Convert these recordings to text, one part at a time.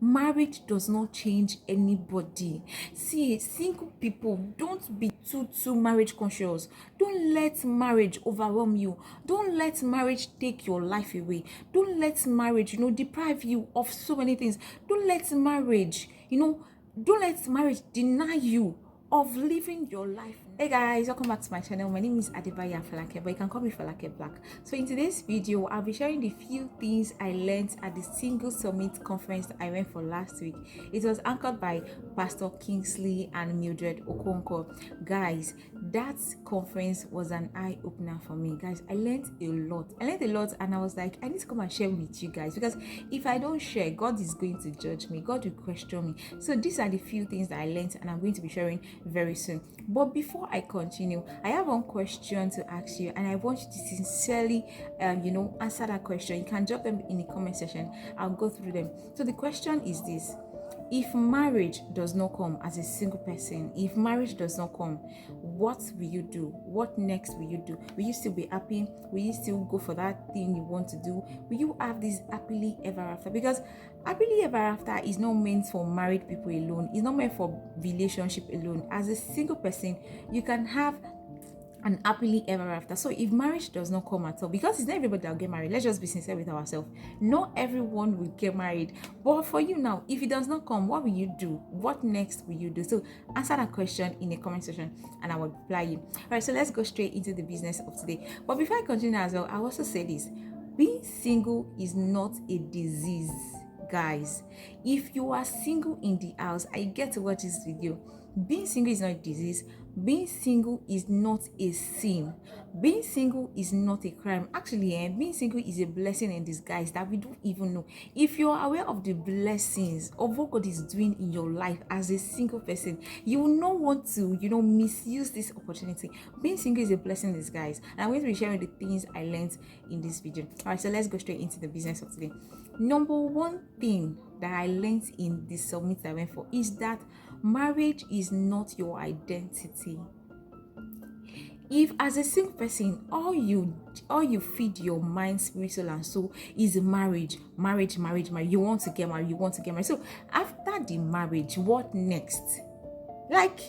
Marriage does not change anybody. See, single people, don't be too marriage conscious. Don't let marriage overwhelm you. Don't let marriage take your life away. Don't let marriage, deprive you of so many things. Don't let marriage, don't let marriage deny you of living your life. Hey guys, welcome back to my channel. My name is Adibaya Falake, but you can call me Falake Black. So in today's video, I'll be sharing the few things I learned at the Single Summit conference that I went for last week. It was anchored by Pastor Kingsley and Mildred Okonkwo. Guys, that conference was an eye-opener for me. Guys, I learned a lot. And I was like, I need to come and share with you guys, because if I don't share, God is going to judge me. God will question me. So these are the few things that I learned, and I'm going to be sharing very soon. But before I continue, I have one question to ask you, and I want you to sincerely answer that question. You can drop them in the comment section. I'll go through them. So the question is this: if marriage does not come as a single person, if marriage does not come, what will you do? What next will you do? Will you still be happy? Will you still go for that thing you want to do? Will you have this happily ever after? Because happily ever after is not meant for married people alone. It's not meant for relationship alone. As a single person, you can have and happily ever after. So if marriage does not come at all, because it's not everybody that will get married, let's just be sincere with ourselves. Not everyone will get married. But for you now, if it does not come, what will you do? What next will you do? So answer that question in the comment section and I will reply you. All right, so let's go straight into the business of today. But before I continue as well, I also say this: being single is not a disease, guys. If you are single in the house, I get to watch this video. Being single is not a disease. Being single is not a sin. Being single is not a crime. Actually, being single is a blessing in disguise that we don't even know. If you're aware of the blessings of what God is doing in your life as a single person, you will not want to, misuse this opportunity. Being single is a blessing in disguise. And I'm going to be sharing the things I learned in this video. All right, so let's go straight into the business of today. Number one thing that I learned in the summit I went for is that marriage is not your identity. If as a single person, all you feed your mind, spirit, soul, and soul is marriage. You want to get married. So after the marriage, what next? Like,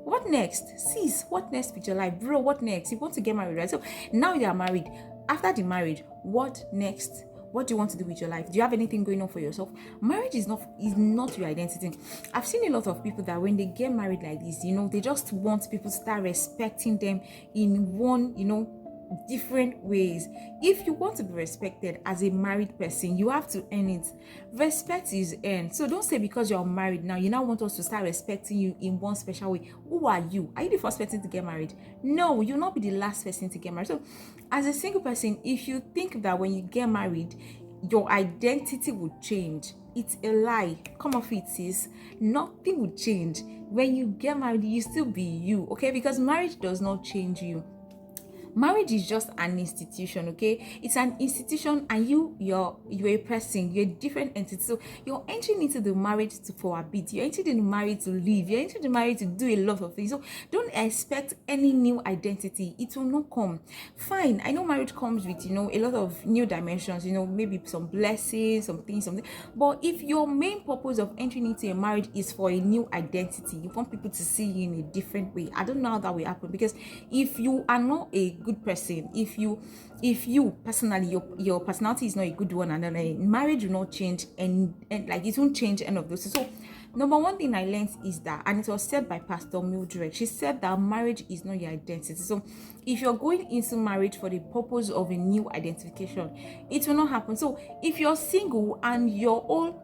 what next? Sis, what next with your life? Bro, what next? You want to get married, right? So now you are married. After the marriage, what next? What do you want to do with your life? Do you have anything going on for yourself? Marriage is not your identity. I've seen a lot of people that when they get married like this, they just want people to start respecting them in one, different ways. If you want to be respected as a married person, you have to earn it. Respect is earned. So don't say because you're married now, you now want us to start respecting you in one special way. Who are you? Are you the first person to get married? No, you'll not be the last person to get married. So as a single person, if you think that when you get married, your identity will change, it's a lie. Come off it, sis. Nothing will change. When you get married, you still be you, okay? Because marriage does not change you. Marriage is just an institution, okay? It's an institution, and you're a person, you're a different entity. So you're entering into the marriage for a bit. You're entering the marriage to live. You're entering the marriage to do a lot of things. So don't expect any new identity. It will not come. Fine, I know marriage comes with, a lot of new dimensions, maybe some blessings, something. But if your main purpose of entering into a marriage is for a new identity, you want people to see you in a different way, I don't know how that will happen. Because if you are not a good person, if you personally, your personality is not a good one, and then marriage will not change, and like it won't change any of those. So number one thing I learned is that, and it was said by Pastor Mildred, she said that marriage is not your identity. So if you're going into marriage for the purpose of a new identification, it will not happen. So if you're single and your whole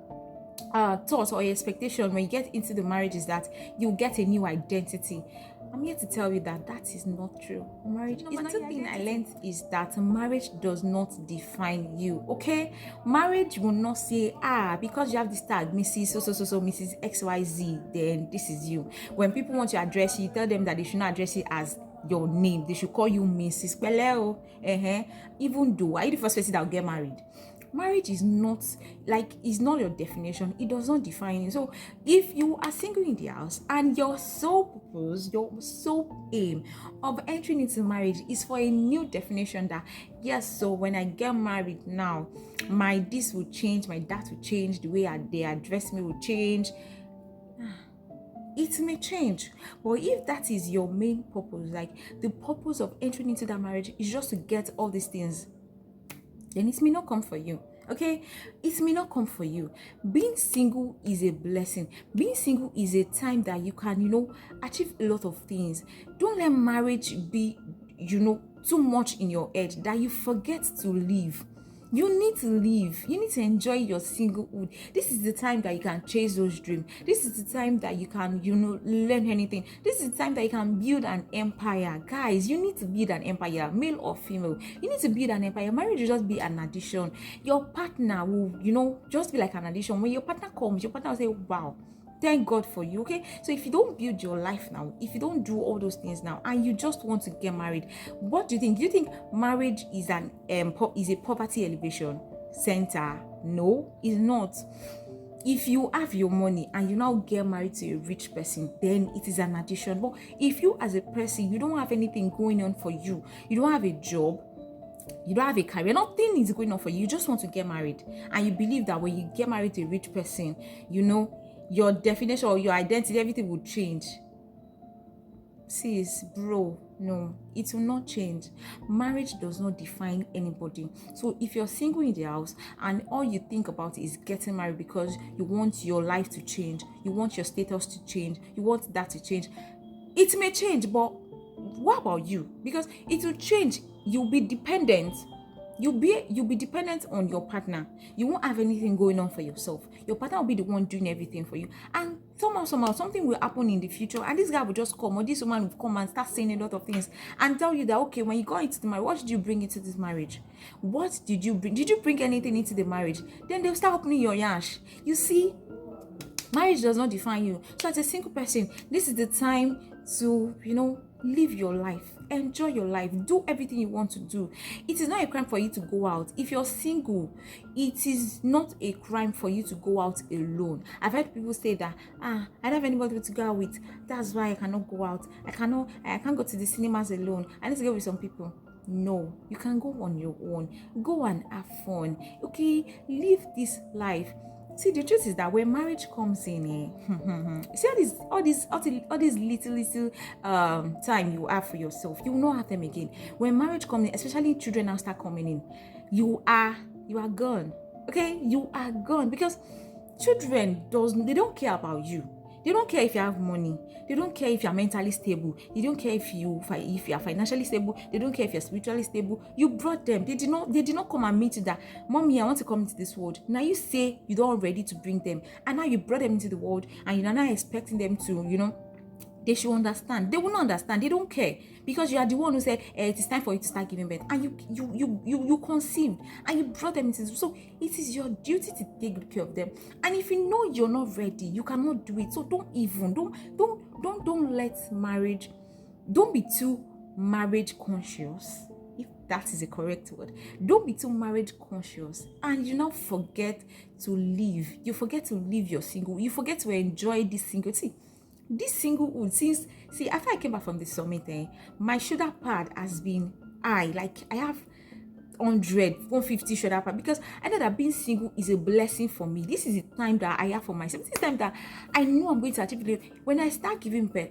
thought or expectation when you get into the marriage is that you get a new identity, I'm here to tell you that is not true. Marriage is not. Another thing I learned is that marriage does not define you, okay? Marriage will not say, because you have this tag, Mrs. So, Mrs. XYZ, then this is you. When people want to address you, tell them that they should not address you as your name. They should call you Mrs. Peleo. Even though, are you the first person that will get married? Marriage is not your definition. It does not define you. So if you are single in the house and your sole purpose, your sole aim of entering into marriage is for a new definition that, yes, so when I get married now, my this will change, my that will change, the way they address me will change, it may change. But if that is your main purpose, like the purpose of entering into that marriage is just to get all these things, then it may not come for you. Okay, it may not come for you. Being single is a blessing. Being single is a time that you can, achieve a lot of things. Don't let marriage be, too much in your head that you forget to live. You need to live. You need to enjoy your singlehood. This is the time that you can chase those dreams. This is the time that you can, learn anything. This is the time that you can build an empire. Guys, you need to build an empire, male or female. You need to build an empire. Marriage will just be an addition. Your partner will, just be like an addition. When your partner comes, your partner will say, wow, thank God for you. Okay, so if you don't build your life now, if you don't do all those things now, and you just want to get married, what do you think? Do you think marriage is a poverty elevation center? No, it's not. If you have your money and you now get married to a rich person, then it is an addition. But if you as a person, you don't have anything going on for you, you don't have a job, you don't have a career, nothing is going on for you, you just want to get married, and you believe that when you get married to a rich person, your definition or your identity, everything will change. Sis, bro, no, it will not change. Marriage does not define anybody. So if you're single in the house and all you think about is getting married because you want your life to change, you want your status to change, you want that to change, it may change, but what about you? Because it will change. You'll be dependent. You'll be dependent on your partner. You won't have anything going on for yourself. Your partner will be the one doing everything for you. And somehow something will happen in the future, and this guy will just come, or this woman will come and start saying a lot of things and tell you that, okay, when you go into the marriage, what did you bring into this marriage? What did you bring? Did you bring anything into the marriage? Then they'll start opening your yash. You see, marriage does not define you. So as a single person, this is the time to, live your life, enjoy your life, do everything you want to do. It is not a crime for you to go out. If you're single, it is not a crime for you to go out alone. I've heard people say that, I don't have anybody to go out with, that's why I cannot go out. I can't go to the cinemas alone. I need to go with some people. No, you can go on your own. Go and have fun. Okay, live this life. See, the truth is that when marriage comes in, see all these little time you have for yourself, you will not have them again. When marriage comes in, especially children now start coming in, you are gone. Okay, you are gone, because children they don't care about you. They don't care if you have money. They don't care if you're mentally stable. They don't care if you are financially stable. They don't care if you're spiritually stable. You brought them. They did not come and meet you that, Mommy, I want to come into this world. Now you say you're not ready to bring them, and now you brought them into the world, and you're not expecting them to, they should understand. They will not understand. They don't care, because you are the one who said, it is time for you to start giving birth, and you conceived, and you brought them into this. So it is your duty to take good care of them. And if you know you're not ready, you cannot do it. So don't let marriage, don't be too marriage conscious, if that is a correct word. Don't be too marriage conscious, and you now forget to live. You forget to live your single. You forget to enjoy this single. This singlehood, after I came back from the summit, my shoulder pad has been high. Like, I have 150 shoulder pad, because I know that being single is a blessing for me. This is the time that I have for myself. This is the time that I know I'm going to achieve it. When I start giving birth,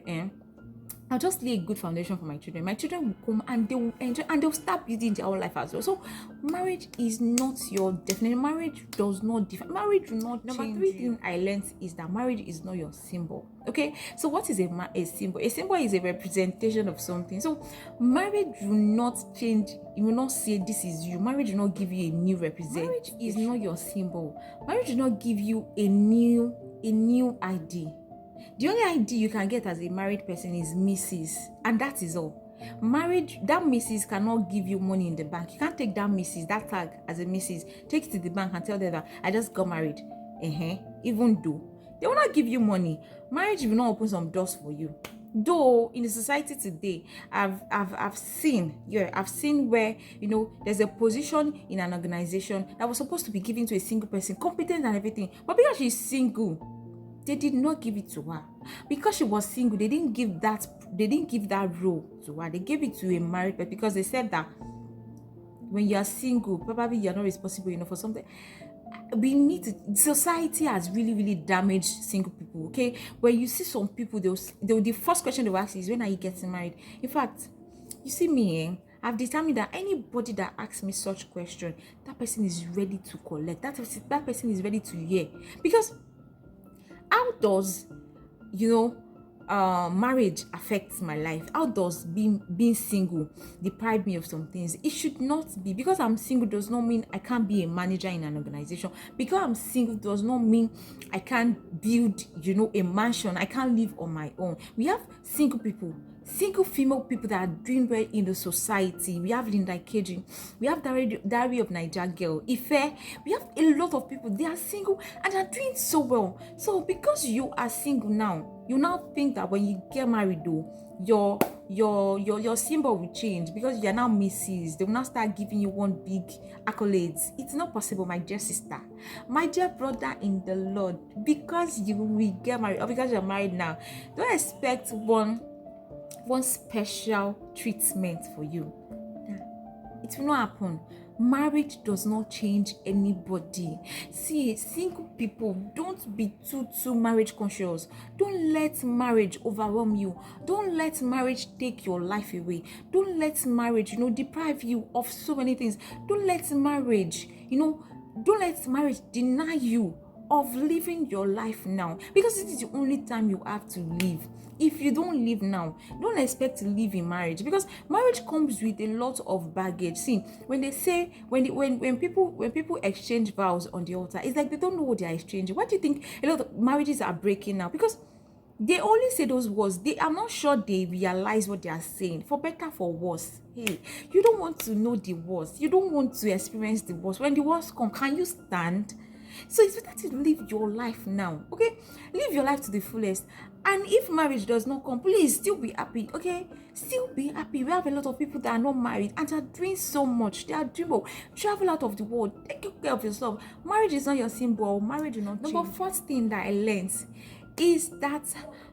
I'll just lay a good foundation for my children. My children will come and they will enjoy, and they'll start building their own life as well. So marriage is not your definition. Marriage does not define. Marriage will not change. Number 3 thing I learned is that marriage is not your symbol. Okay, so what is a symbol? A symbol is a representation of something. So marriage will not change. You will not say this is you. Marriage will not give you a new representation. Marriage is not your symbol. Marriage will not give you a new ID. The only ID you can get as a married person is Mrs. And that is all. Marriage, that Mrs. cannot give you money in the bank. You can't take that Mrs., that tag as a Mrs., take it to the bank and tell them that I just got married. Even though they will not give you money. Marriage will not open some doors for you. Though in the society today, I've seen, yeah, I've seen where, there's a position in an organization that was supposed to be given to a single person, competent and everything, but because she's single, they did not give it to her. Because she was single, they didn't give that role to her. They gave it to a married person, because they said that when you are single, probably you're not responsible enough for something. Society has really, really damaged single people. Okay, when you see some people, the first question they will ask is, when are you getting married? In fact, you see me, I've determined that anybody that asks me such question, that person is ready to collect. That person is ready to hear. Because how does marriage affects my life? How does being single deprive me of some things? It should not be. Because I'm single does not mean I can't be a manager in an organization. Because I'm single does not mean I can't build a mansion. I can't live on my own. We have single female people that are doing well in the society. We have Linda Keji, we have Diary of Niger Girl, Ife. We have a lot of people, they are single and are doing so well. So because you are single now, you now think that when you get married though, your symbol will change, because you are now Mrs. They will now start giving you one big accolades. It's not possible, my dear sister, my dear brother in the Lord. Because you will get married, or because you're married now, don't expect one special treatment for you. It will not happen. Marriage does not change anybody. See, single people, don't be too marriage conscious. Don't let marriage overwhelm you. Don't let marriage take your life away. Don't let marriage, deprive you of so many things. Don't let marriage, deny you of living your life now, because it is the only time you have to live. If you don't live now, don't expect to live in marriage, because marriage comes with a lot of baggage. See, when they say, when people exchange vows on the altar, it's like they don't know what they are exchanging. Why do you think a lot of marriages are breaking now? Because they only say those words. I'm not sure they realize what they are saying, for better, for worse. Hey, you don't want to know the worst. You don't want to experience the worst. When the worst come, can you stand? So it's better to live your life now, okay? Live your life to the fullest. And if marriage does not come, please still be happy, okay? Still be happy. We have a lot of people that are not married and are doing so much. They are doing well. Travel out of the world. Take care of yourself. Marriage is not your symbol. Marriage will not change. Number first thing that I learned is that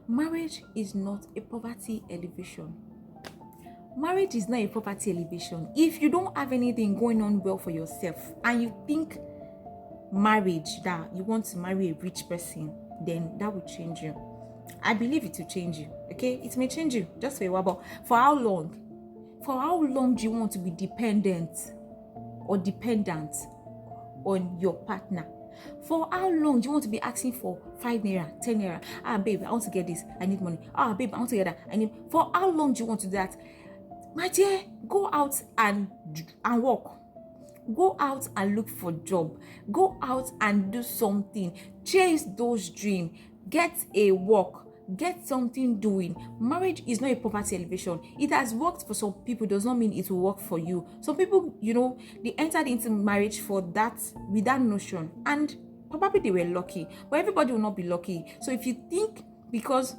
marriage is not a poverty elevation. Marriage is not a poverty elevation. If you don't have anything going on well for yourself and you think marriage that you want to marry a rich person, then that will change you. I believe it will change you, okay? It may change you just for a while, but for how long? For how long do you want to be dependent or dependent on your partner? For how long do you want to be asking for 5 naira, 10 naira? Babe, I want to get this, I need money. Babe, I want to get that, I need. For how long do you want to do that? My dear, go out and work. Go out and look for a job. Go out and do something. Chase those dreams. Get a work. Get something doing. Marriage is not a poverty elevation. It has worked for some people, does not mean it will work for you. Some people, they entered into marriage for that, with that notion, and probably they were lucky. But everybody will not be lucky. So if you think because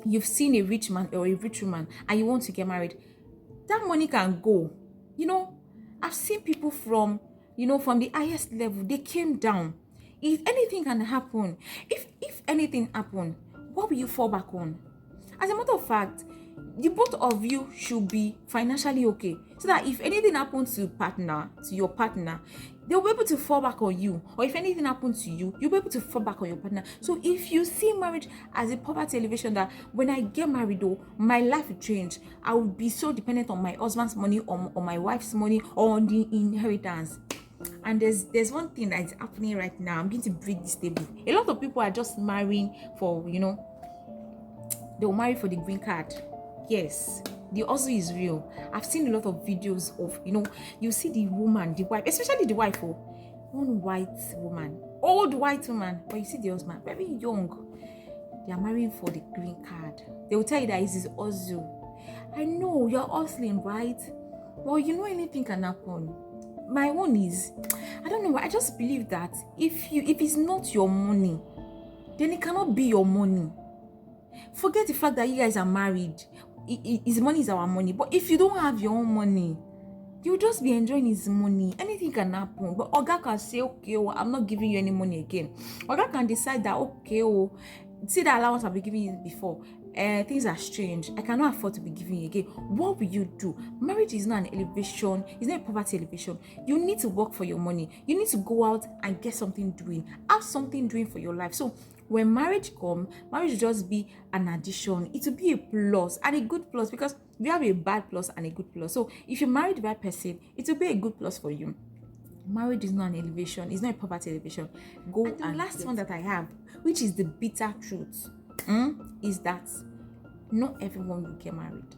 you've seen a rich man or a rich woman and you want to get married, that money can go. I've seen people from the highest level, they came down. If anything can happen, if anything happen, what will you fall back on? As a matter of fact, the both of you should be financially okay, so that if anything happens to your partner, they'll be able to fall back on you. Or if anything happens to you, you'll be able to fall back on your partner. So if you see marriage as a poverty elevation, that when I get married though, my life will change, I will be so dependent on my husband's money, or my wife's money, or on the inheritance. And there's one thing that is happening right now. I'm going to break this table. A lot of people are just marrying for, they'll marry for the green card. Yes, the hustle is real. I've seen a lot of videos of, you see the woman, the wife, especially the wife, one white woman, old white woman, but you see the husband, very young. They are marrying for the green card. They will tell you that it's his hustle. I know you're hustling, right? Well, anything can happen. My own is, I don't know, I just believe that if it's not your money, then it cannot be your money. Forget the fact that you guys are married. His money is our money. But if you don't have your own money, you'll just be enjoying his money. Anything can happen. But Oga can say, okay, oh, I'm not giving you any money again. Oga can decide that, okay, oh, see the allowance I've been giving you before. Things are strange. I cannot afford to be giving you again. What will you do? Marriage is not an elevation. It's not a poverty elevation. You need to work for your money. You need to go out and get something doing. Have something doing for your life. So when marriage comes, marriage will just be an addition. It will be a plus and a good plus, because we have a bad plus and a good plus. So if you marry the right person, it will be a good plus for you. Marriage is not an elevation. It's not a poverty elevation. Go and the last one that I have, which is the bitter truth, is that not everyone will get married.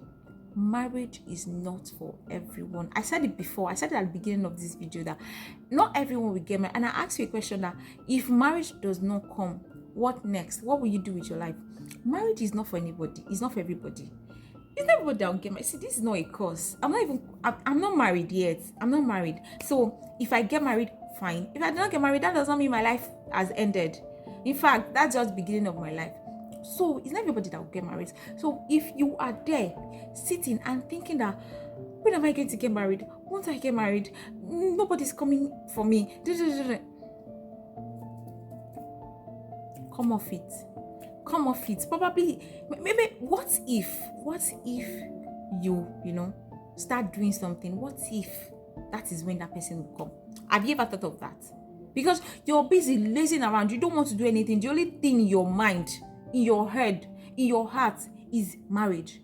Marriage is not for everyone. I said it before. I said it at the beginning of this video that not everyone will get married. And I asked you a question that if marriage does not come, what next? What will you do with your life? Marriage is not for anybody. It's not for everybody. It's not everybody that will get married. See, this is not a curse. I'm not married yet. I'm not married. So if I get married, fine. If I do not get married, that does not mean my life has ended. In fact, that's just the beginning of my life. So it's not everybody that will get married. So if you are there sitting and thinking that, when am I going to get married? Once I get married, nobody's coming for me. Come off it. Probably, maybe, what if you start doing something? What if that is when that person will come? Have you ever thought of that? Because you're busy lazing around. You don't want to do anything. The only thing in your mind, in your head, in your heart is marriage.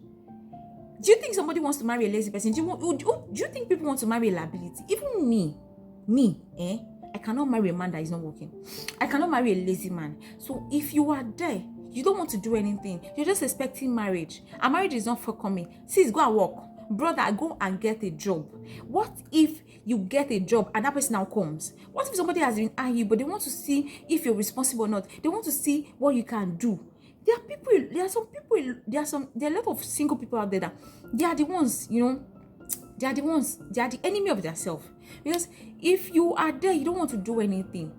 Do you think somebody wants to marry a lazy person? Do you think people want to marry a liability? Even me, I cannot marry a man that is not working. I cannot marry a lazy man. So if you are there, you don't want to do anything, you're just expecting marriage, and marriage is not forthcoming. Sis, go and work. Brother, go and get a job. What if you get a job and that person now comes? What if somebody has been eyeing you, but they want to see if you're responsible or not? They want to see what you can do. There are a lot of single people out there that they are the ones, they are the enemy of themselves. Because if you are there, you don't want to do anything.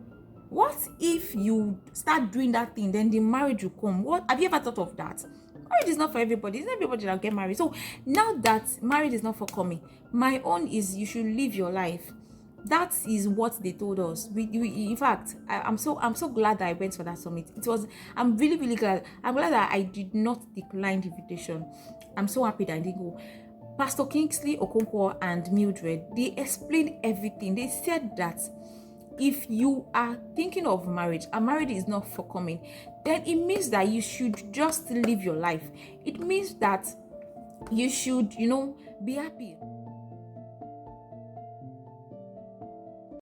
What if you start doing that thing, then the marriage will come? What have you ever thought of that? Marriage is not for everybody. It's not everybody that will get married. So now that marriage is not for coming, my own is you should live your life. That is what they told us. In fact, I'm so glad that I went for that summit. I'm really, really glad. I'm glad that I did not decline the invitation. I'm so happy that I didn't go. Pastor Kingsley, Okonkwo, and Mildred, they explained everything. They said that if you are thinking of marriage and marriage is not forthcoming, then it means that you should just live your life. It means that you should, be happy.